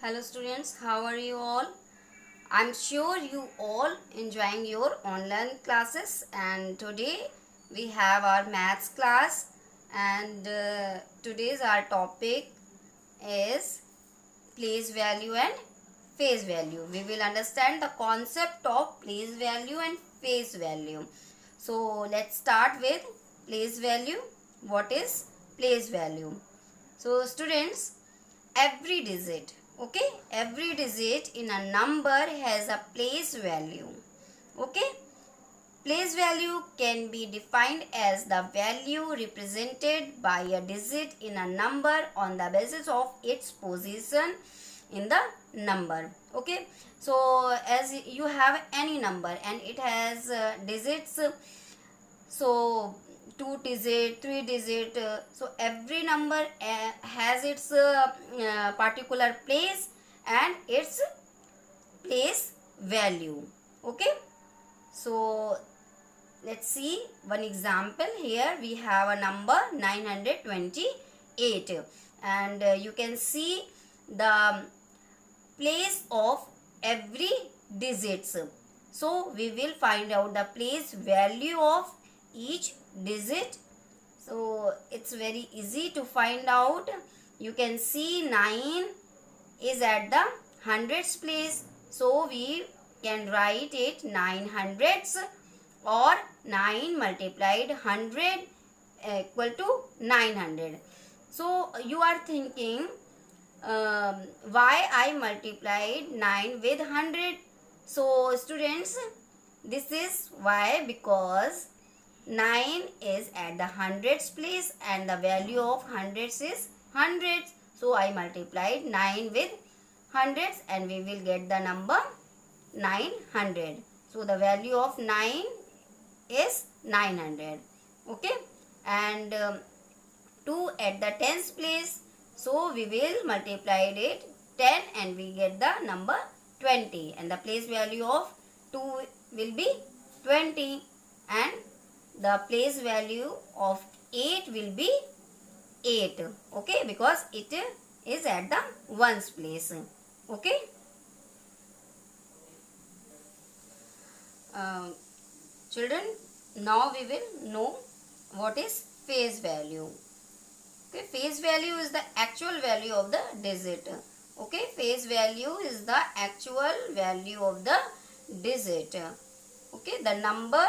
Hello students, how are you all? I'm sure you all enjoying your online classes, and today we have our maths class, and today's our topic is place value and face value. We will understand the concept of place value and face value. So let's start with place value. What is place value? So students, every digit, okay, every digit in a number has a place value. Okay, place value can be defined as the value represented by a digit in a number on the basis of its position in the number. Okay, so as you have any number and it has digits, so 2 digit, 3 digit, so every number has its particular place and its place value. Okay, so let's see one example. Here we have a number 928, and you can see the place of every digits. So we will find out the place value of each digit. So it's very easy to find out. You can see 9 is at the hundreds place, so we can write it 9 hundreds, or 9 multiplied 100 equal to 900. So you are thinking, why I multiplied 9 with 100? So students, this is why, because 9 is at the hundreds place and the value of hundreds is hundreds. So I multiplied 9 with hundreds and we will get the number 900. So the value of 9 is 900. Okay, and 2 at the tens place, so we will multiply it 10 and we get the number 20, and the place value of 2 will be 20, and the place value of 8 will be 8. Okay, because it is at the ones place. Okay, children, now we will know what is face value. Okay, face value is the actual value of the digit. Okay, face value is the actual value of the digit. Okay, the number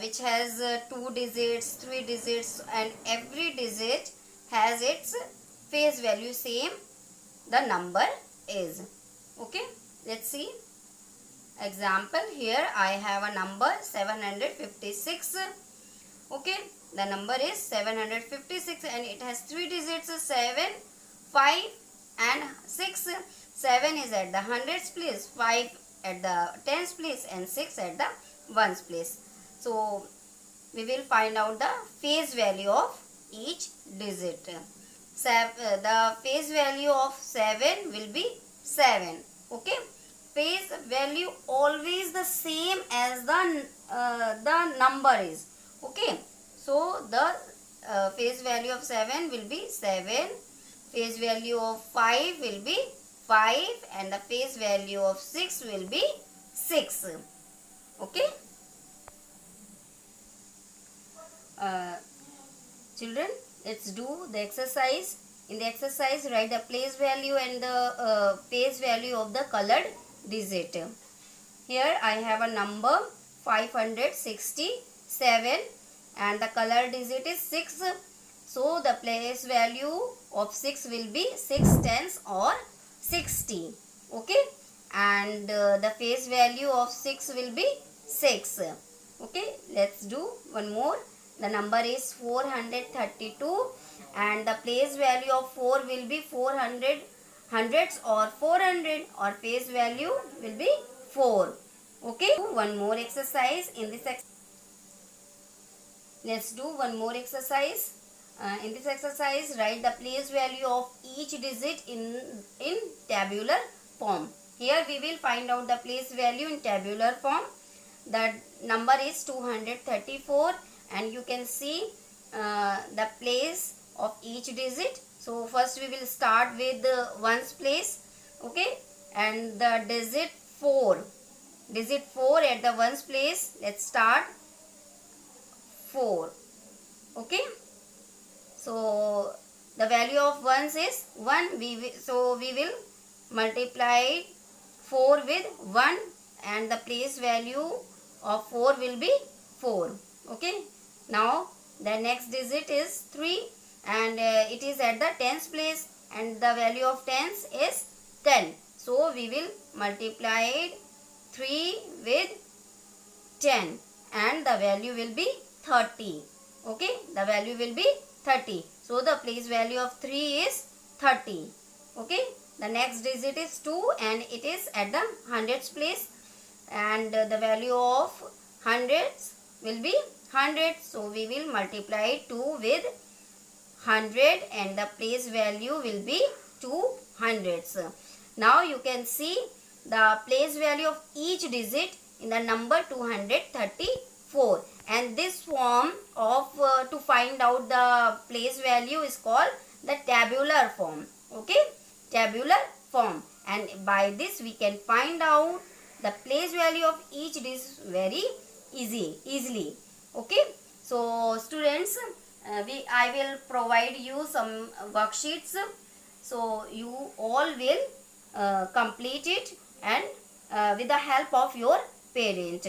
which has 2 digits, 3 digits, and every digit has its face value same the number is. Okay, let's see example. Here I have a number 756. Okay, the number is 756 and it has 3 digits, 7, 5 and 6. 7 is at the hundreds place, 5 at the tens place and 6 at the ones place. So we will find out the face value of each digit. The face value of 7 will be 7. Okay, face value always the same as the number is. Okay, so the face value of 7 will be 7, face value of 5 will be 5, and the face value of 6 will be 6. Okay, children, let's do the exercise. In the exercise, write the place value and the face value of the colored digit. Here I have a number 567 and the color digit is 6. So the place value of 6 will be 6 tens or 60. Okay, and the face value of 6 will be 6. Okay, let's do one more. The number is 432 and the place value of 4 will be 400 hundreds or 400, or face value will be 4. Okay, one more exercise. In this let's do one more exercise. In this exercise, write the place value of each digit in tabular form. Here we will find out the place value in tabular form. The number is 234 and you can see the place of each digit So first we will start with the ones place, okay, and the digit 4. Digit 4 at the ones place. Let's start 4. Okay. So the value of ones is 1. So we will multiply 4 with 1, and the place value of 4 will be 4. Okay. Now the next digit is 3, and it is at the tens place, and the value of tens is 10. So we will multiply 3 with 10, and the value will be 30. Okay, the value will be 30. So the place value of 3 is 30. Okay, the next digit is 2, and it is at the hundreds place, and the value of hundreds will be 100. So we will multiply 2 with 100, and the place value will be 200s. Now you can see the place value of each digit in the number 234, and this form of to find out the place value is called the tabular form. Okay, tabular form, and by this we can find out the place value of each digit very easily. Okay, so students, I will provide you some worksheets, so you all will complete it, and with the help of your parent.